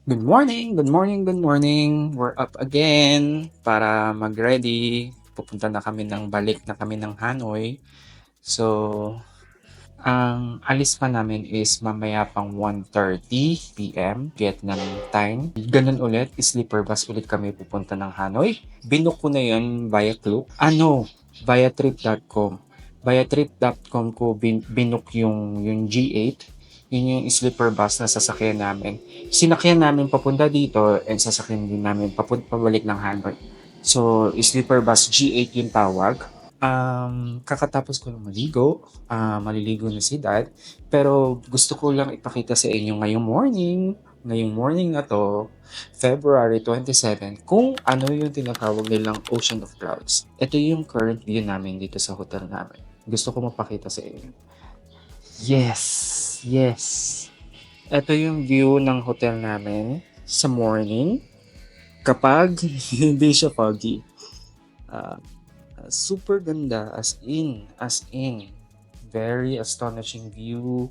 Good morning, good morning, good morning. We're up again para mag-ready. Pupunta na kami balik na kami ng Hanoi. So, ang alis pa namin is mamaya pang 1:30 PM Vietnam time. Ganun ulit, sleeper bus ulit kami pupunta ng Hanoi. Binook ko na yun via Klook. Via trip.com. Via trip.com ko binook yung G8. Yun yung sleeper bus na sasakyan namin. Sinakyan namin papunta dito and sasakyan din namin pabalik ng Hanoi. So, sleeper bus G8 yung tawag. Kakatapos ko lang maligo, maliligo na si dad, pero gusto ko lang ipakita sa inyo ngayong morning na 'to, February 27, kung ano yung tinatawag nilang Ocean of Clouds. Ito yung current view namin dito sa hotel namin. Gusto ko mapakita sa inyo. Yes, yes. Ito yung view ng hotel namin sa morning kapag hindi siya foggy. Ah, Super ganda, as in. Very astonishing view.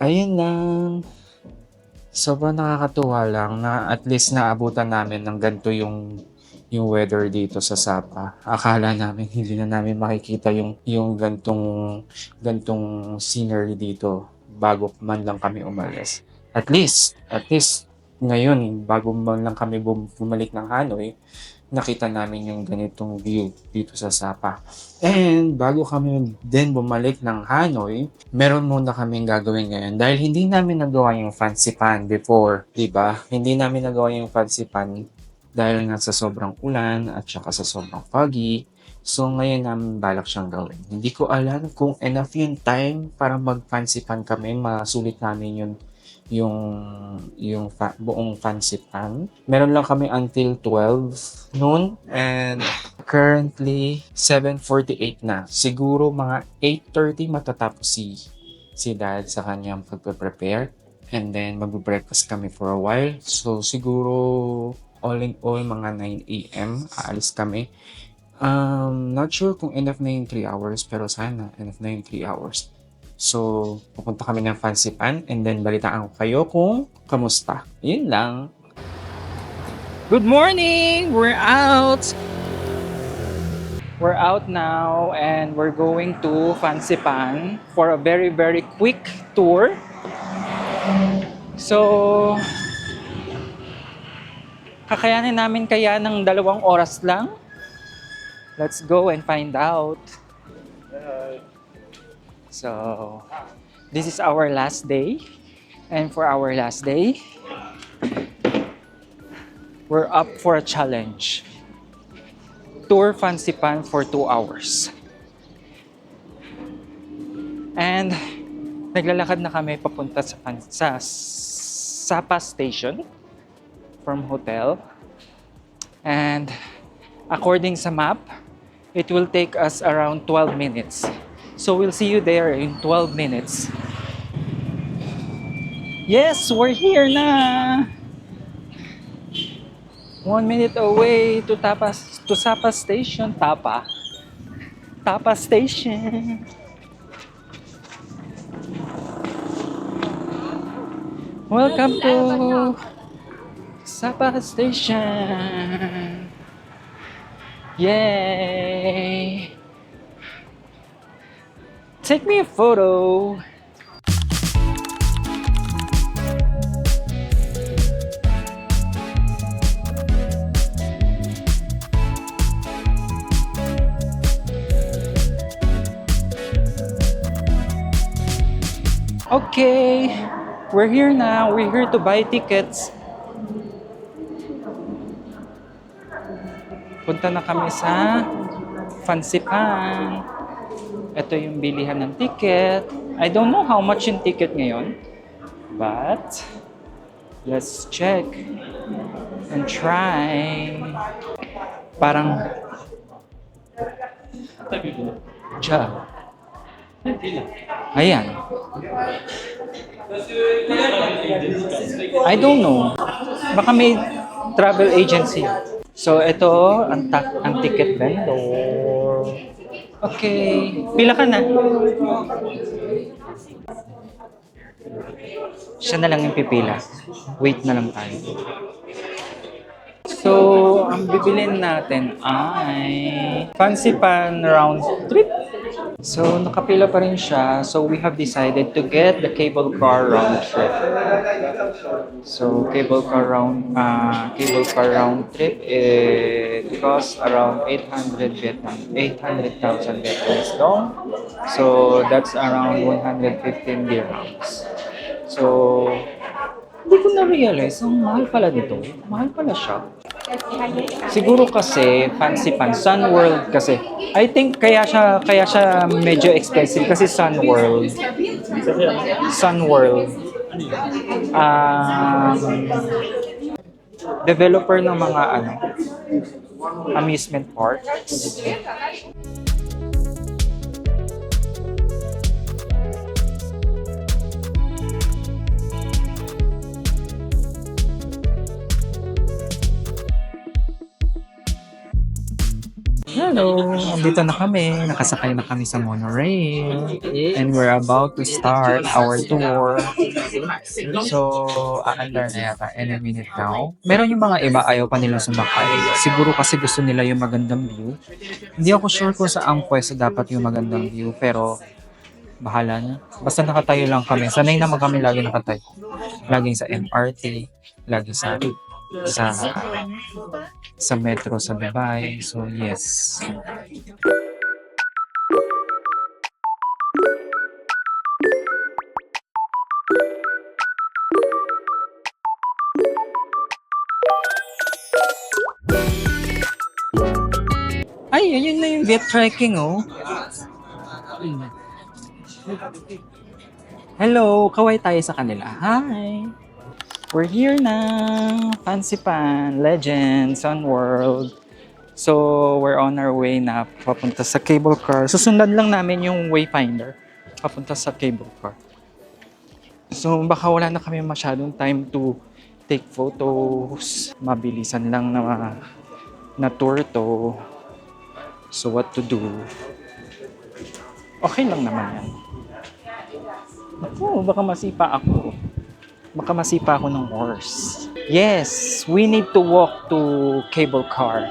Ayun lang. Sobrang nakakatuwa lang na at least naabutan namin ng ganito yung weather dito sa Sapa. Akala namin hindi na namin makikita yung gantong scenery dito bago man lang kami umalis. At least ngayon bago man lang kami bumalik ng Hanoi, nakita namin yung ganitong view dito sa Sapa. And bago kami din bumalik ng Hanoi, meron muna kaming gagawin ngayon dahil hindi namin nagawa yung fancy pan before, 'di ba? Hindi namin nagawa yung fancy pan dahil nga sa sobrang ulan at saka sa sobrang foggy. So ngayon namin balak siyang gawin. Hindi ko alam kung enough yung time para mag-fancy pan kami, masulit namin yung buong fancy pan. Meron lang kami until 12 noon and currently 7:48 na. Siguro mga 8:30 matatapos si dad sa kanyang pagpe-prepare and then magbe-breakfast kami for a while. So siguro all in all mga 9 AM aalis kami. Not sure kung enough na yung 3 hours pero sana enough na yung 3 hours. So, pupunta kami ng Fancy Pan and then balitaan ko kayo kung kamusta. Yun lang. Good morning! We're out! We're out now and we're going to Fancy Pan for a very very quick tour. So, kakayanin namin kaya ng 2 oras lang? Let's go and find out. So, this is our last day. And for our last day, we're up for a challenge. Tour Fancy Pan for 2 hours. And naglalakad na kami papunta sa Sapa Station from hotel. And according sa map, it will take us around 12 minutes. So we'll see you there in 12 minutes. Yes, we're here na! 1 minute away to Sapa Station. Tapa Station. Welcome to Sapa Station. Yay! Take me a photo. Okay, we're here now. We're here to buy tickets. Punta na kami sa Fancy Pan. Ito yung bilihan ng ticket. I don't know how much yung ticket ngayon. But, let's check and try. Parang, Diyan. Ayan. I don't know. Baka may travel agency. So, ito ang ticket vendor. Okay. Pila ka na? Siya na lang yung pipila. Wait na lang tayo. So, ang bibilin natin ay Fancy Pan round trip. So, nakapila pa rin siya. So, we have decided to get the cable car round trip. So, cable car round trip, it costs around 800,000 Vietnamese dong. So, that's around 115 dirhams. So, hindi ko na-realize, ang mahal pala nito. Mahal pala siya. Siguro kasi Fancy Pan, Sun World kasi. I think kaya siya medyo expensive kasi Sun World. Um, developer ng mga amusement parks. Hello! Dito na kami. Nakasakay na kami sa monorail. And we're about to start our tour. So, aandar na yata any minute now. Meron yung mga iba ayaw pa nila sumakay. Siguro kasi gusto nila yung magandang view. Hindi ako sure kung saan pwesto dapat yung magandang view. Pero, bahala na. Basta nakatayo lang kami. Sanay naman kami lagi nakatayo. Laging sa MRT. Lagi sa metro sa Dubai. So, yes. Ay, ayun na yung Viet Trekking, oh. Hello, kaway tayo sa kanila. Hi! We're here na. Fancy Pan, Legend, Sun World. So, we're on our way na papunta sa cable car. Susundan lang namin yung wayfinder papunta sa cable car. So, baka wala na kami masyadong time to take photos. Mabilisan lang na tour to. So, what to do? Okay lang naman yan. Ako, baka masipa ako ng horse. Yes, we need to walk to cable car.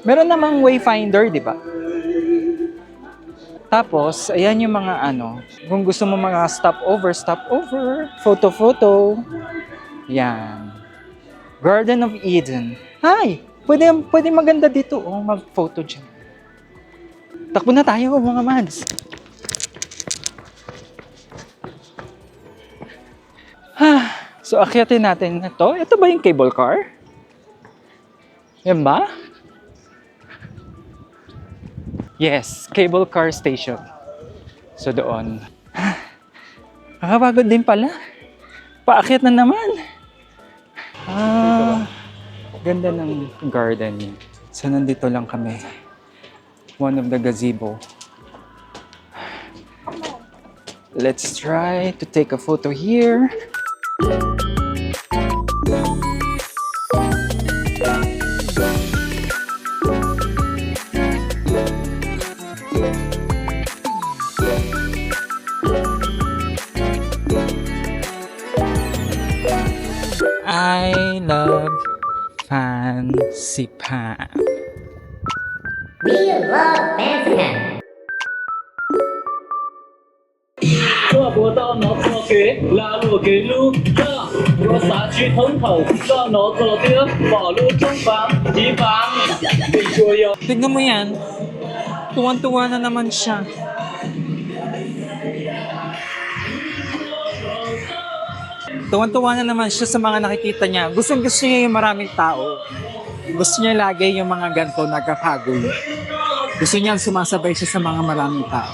Meron namang wayfinder, di ba? Tapos, ayan yung mga kung gusto mo mga stopover, photo. Yan. Garden of Eden. Hi! Pwede maganda dito, mag-photo dyan. Takbo na tayo, mga mads. So, akyatin natin na to. Ito ba yung cable car? Yan ba? Yes, cable car station. So, doon. Nakapagod din pala. Paakyat na naman. Ganda ng garden niya. So, nandito lang kami. One of the gazebo. Let's try to take a photo here. I love Fancy Pan. We love Fancy Pan. 做不到脑做给拉路给路的，我撒去通头，到脑做的马路中房地方，被说要。 Tignan mo yan. Tuwan-tuwa na naman siya. Tuwan-tuwa na naman siya sa mga nakikita niya. Gusto niya yung maraming tao. Gusto niya lagi yung mga ganito nagkakagol. Gusto niya sumasabay siya sa mga maraming tao.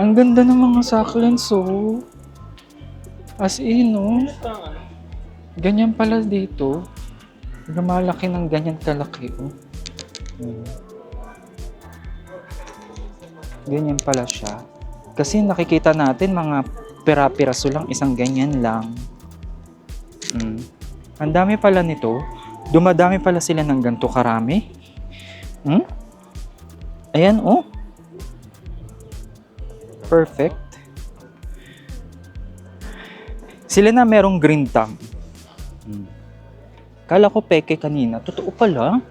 Ang ganda ng mga succulents, oh. As in, oh. Ganyan pala dito. Lumalaki ng ganyan kalaki, oh. Ganyan pala siya. Kasi nakikita natin mga pira-piraso lang, isang ganyan lang. Ang dami pala nito. Dumadami pala sila ng ganito karami. Ayan, oh. Perfect. Sila na merong green thumb. Kala ko peke kanina. Totoo pala.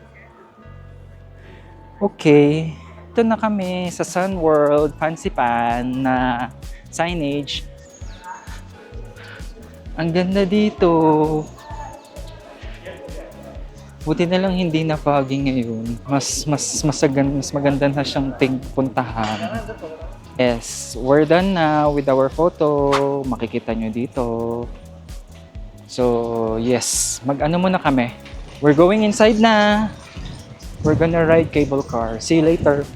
Okay. Ito na kami sa Sun World Fancy Pan na signage. Ang ganda dito. Buti na lang hindi na foggy ngayon. Mas maganda na siyang puntahan. Yes, we're done now with our photo. Makikita nyo dito. So, yes. Mag-ano muna kami. We're going inside na. We're gonna ride cable car. See you later.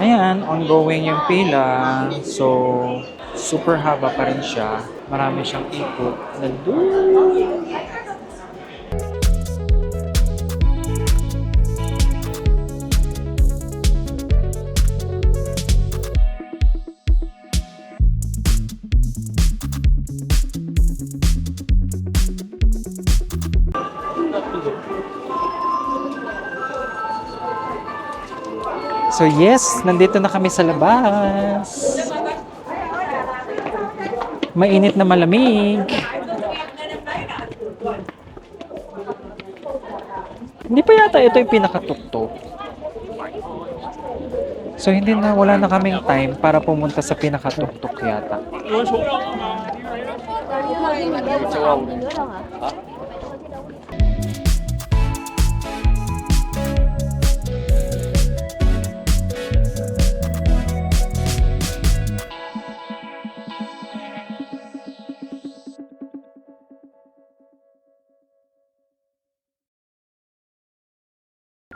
Ayan, ongoing yung pila. So, super haba pa rin siya. Marami siyang ikot. Nandun. So yes, nandito na kami sa labas. Mainit na malamig. Hindi pa yata ito yung pinakatuktok. So hindi na, wala na kaming time para pumunta sa pinakatuktok yata.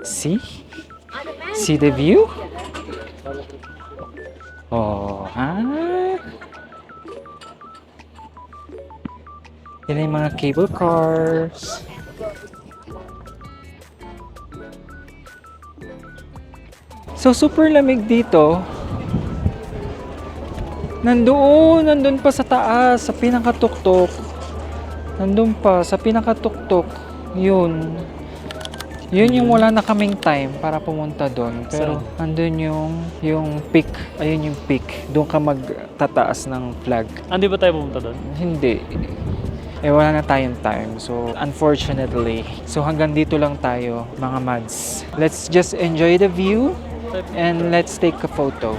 See? See the view? Oh, Yan yung mga cable cars. So, super lamig dito. Nandun pa sa taas, sa pinakatuktok. Nandun pa, sa pinakatuktok. Yun yung wala na kaming time para pumunta doon. Pero andun yung peak. Ayun yung peak. Doon ka magtataas ng flag. Hindi ba tayo pumunta doon? Hindi. Wala na tayong time. So, unfortunately. So, hanggang dito lang tayo, mga mads. Let's just enjoy the view and let's take a photo.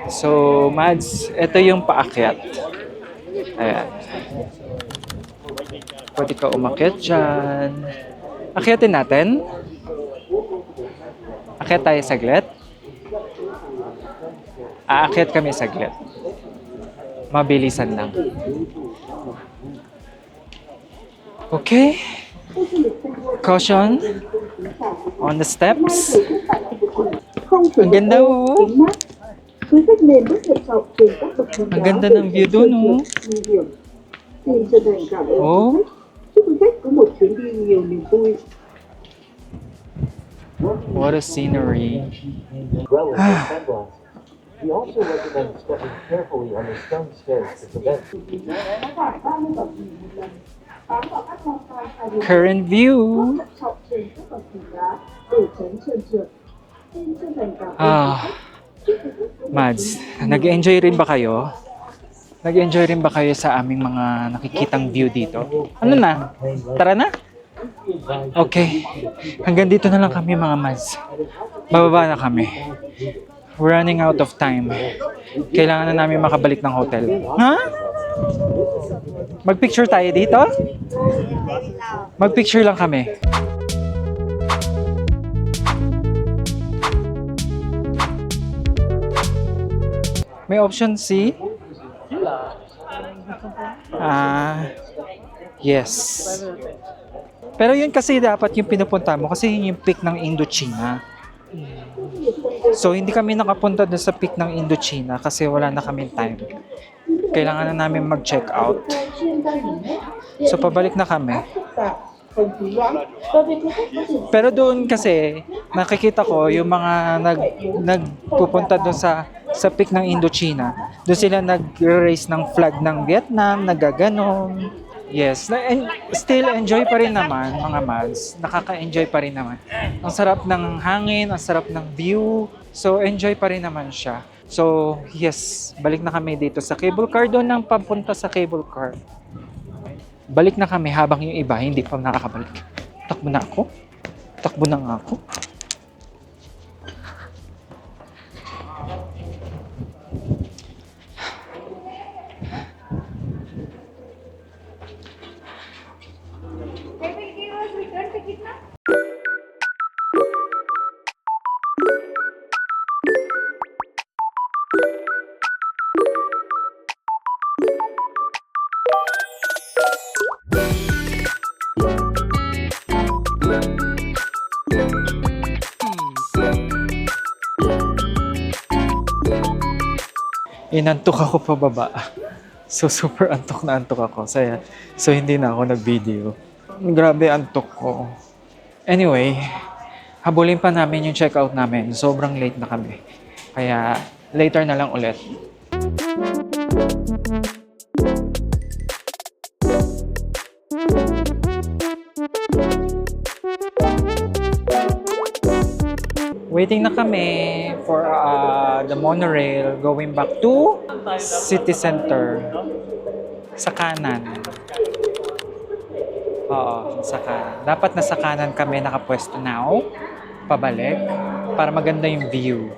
So, Mads, ito yung paakyat. Ayan. Pwede ka umakyat dyan. Akyatin natin. Akyat tayo saglit. Aakyat kami saglit. Mabilisan lang. Okay. Caution. On the steps. Ang ganda, oh. Quý khách nên bước lựa chọn trên các bậc thang Ang ganda ng view doon, oh. nguy hiểm. Xin chân thành cảm ơn Oh. quý khách. Chúc quý khách có một chuyến đi nhiều niềm vui. What a scenery. well as the sunglasses. We also recommend stepping carefully on the stone stairs to prevent Current view. Lựa chọn trên các bậc thang đá để tránh trơn trượt. Xin chân thành cảm ơn quý Ah, khách. Mads, nag-enjoy rin ba kayo? Nag-enjoy rin ba kayo sa aming mga nakikitang view dito? Ano na? Tara na? Okay. Hanggang dito na lang kami, mga Mads. Bababa na kami. We're running out of time. Kailangan na namin makabalik ng hotel. Ha? Mag-picture tayo dito? Mag-picture lang kami. May option C? Yes. Pero yun kasi dapat yung pinupunta mo kasi yun yung peak ng Indochina. So hindi kami nakapunta doon sa peak ng Indochina kasi wala na kaming time. Kailangan na namin mag-check out. So pabalik na kami. Pero doon kasi nakikita ko yung mga nagpupunta doon sa peak ng Indochina. Doon sila nag-raise ng flag ng Vietnam, nagaganon. Yes, and still enjoy pa rin naman mga mads. Nakaka-enjoy pa rin naman. Ang sarap ng hangin, ang sarap ng view. So enjoy pa rin naman siya. So yes, balik na kami dito sa cable car doon nang papunta sa cable car. Balik na kami habang yung iba hindi pa nakakabalik. Takbo na ako. Takbo na nga ako. Inantok ako pababa. So super antok na antok ako. So hindi na ako nag-video. Grabe antok ko. Anyway, habulin pa namin yung check-out namin. Sobrang late na kami. Kaya later na lang ulit. Waiting na kami for the monorail going back to city center. Sa kanan. Oo, sa kanan. Dapat nasa kanan kami nakapwesto now. Pabalik. Para maganda yung view.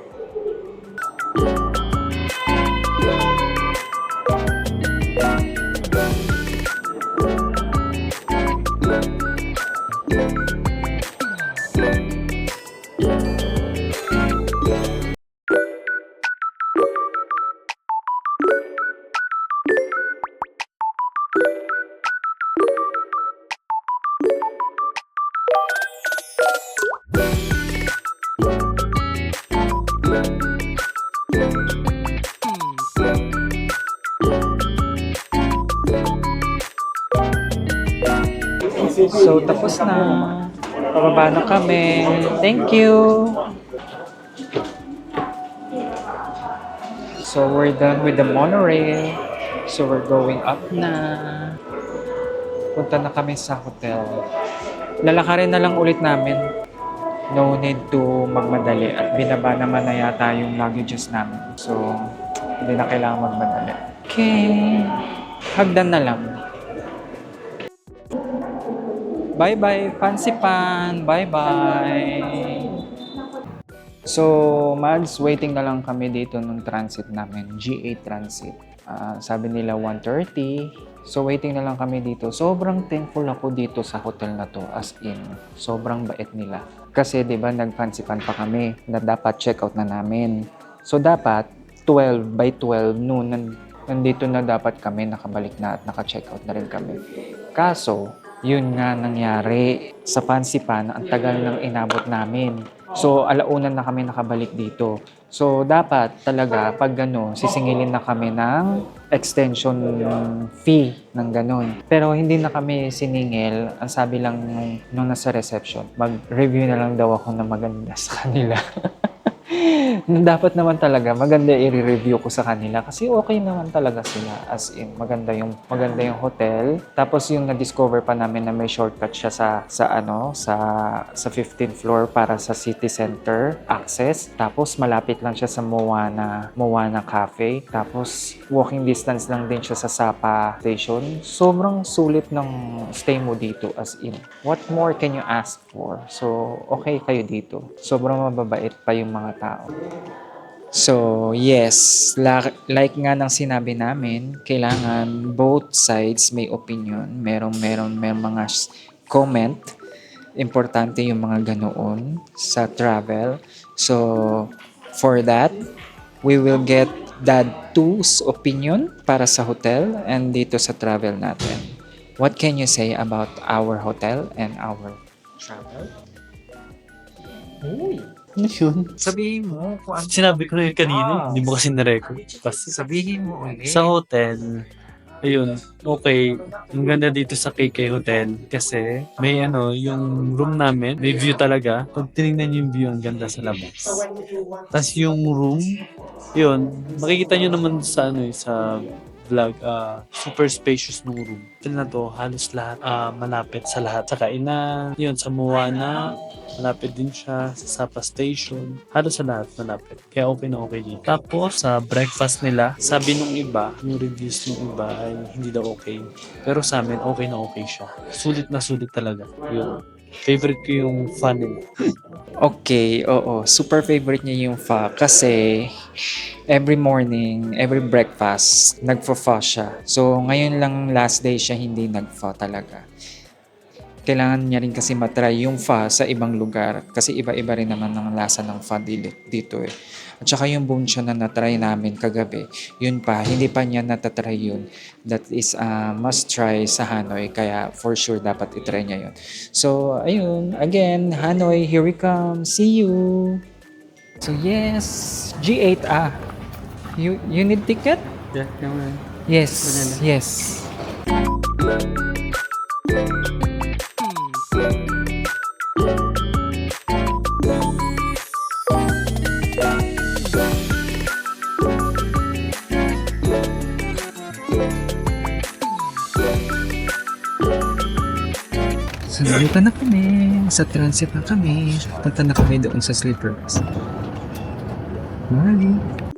So, tapos na. Pababa na kami. Thank you! So, we're done with the monorail. So, we're going up na. Punta na kami sa hotel. Lalakarin na lang ulit namin. No need to magmadali. At binaba naman na yata yung luggages namin. So, hindi na kailangan magmadali. Okay. Hagdan na lang. Bye-bye, Fancy Pan. Bye-bye. So, Mads, waiting na lang kami dito nung transit namin. G8 transit. Sabi nila 1:30. So, waiting na lang kami dito. Sobrang thankful ako dito sa hotel na to. As in, sobrang bait nila. Kasi, di ba, nag-Fancy Pan pa kami na dapat check out na namin. So, dapat 12 by 12 noon, nandito na dapat kami, nakabalik na at naka-check out na rin kami. Kaso, yun nga nangyari sa Fancy Pan, ang tagal nang inabot namin. So, alaunan na kami nakabalik dito. So, dapat talaga, pag gano'n, sisingilin na kami ng extension fee ng gano'n. Pero hindi na kami siningil. Ang sabi lang nung nasa reception, mag-review na lang daw ako na maganda sa kanila. Dapat naman talaga maganda i-review ko sa kanila kasi okay naman talaga sila, as in maganda yung hotel. Tapos yung na-discover pa namin na may shortcut siya sa 15th floor para sa city center access. Tapos malapit lang siya sa Moana Cafe. Tapos walking distance lang din siya sa Sapa station. Sobrang sulit ng stay mo dito, as in. What more can you ask for? So okay kayo dito. Sobrang mababait pa yung mga tao. So, yes, like nga ng sinabi namin, kailangan both sides may opinion. May mga comment. Importante yung mga ganoon sa travel. So, for that, we will get Dad 2's opinion para sa hotel and dito sa travel natin. What can you say about our hotel and our travel? Ano yun? Sabihin mo kung ano. Sinabi ko na yun kanina, hindi mo kasi na-record. Kasi Sabihin mo ulit. sa hotel, ayun, okay. Ang ganda dito sa KK Hotel kasi may yung room namin, may view talaga. Pag tinignan yung view, ang ganda sa labas. Tapos yung room, yun, makikita nyo naman sa sa vlog, super spacious ng room. Hotel na to, halos lahat malapit sa lahat. Sa kainan, yun, sa Moana, malapit din siya sa Sapa Station. Halos sa lahat malapit. Kaya okay na okay dito. Tapos sa breakfast nila, sabi nung iba, yung reviews nung iba ay hindi daw okay. Pero sa amin, okay na okay siya. Sulit na sulit talaga. Yun. Favorite ko yung fun nila. Okay, oo. Super favorite niya yung pho kasi every morning, every breakfast, nagpo-pho siya. So, ngayon lang last day siya hindi nag-pho talaga. Kailangan niya rin kasi matry yung pho sa ibang lugar kasi iba-iba rin naman ang lasa ng pho dito eh. At saka yung buncha na natry namin kagabi, yun pa, hindi pa niya natatry yun. That is must try sa Hanoi, kaya for sure dapat itry niya yun. So, ayun, again, Hanoi, here we come. See you! So, yes, G8 You need ticket? Yeah, naman. Yes, Banana. yes. So, dito na kami. Sa transit na kami. Punta na kami doon sa sleepers. Mali.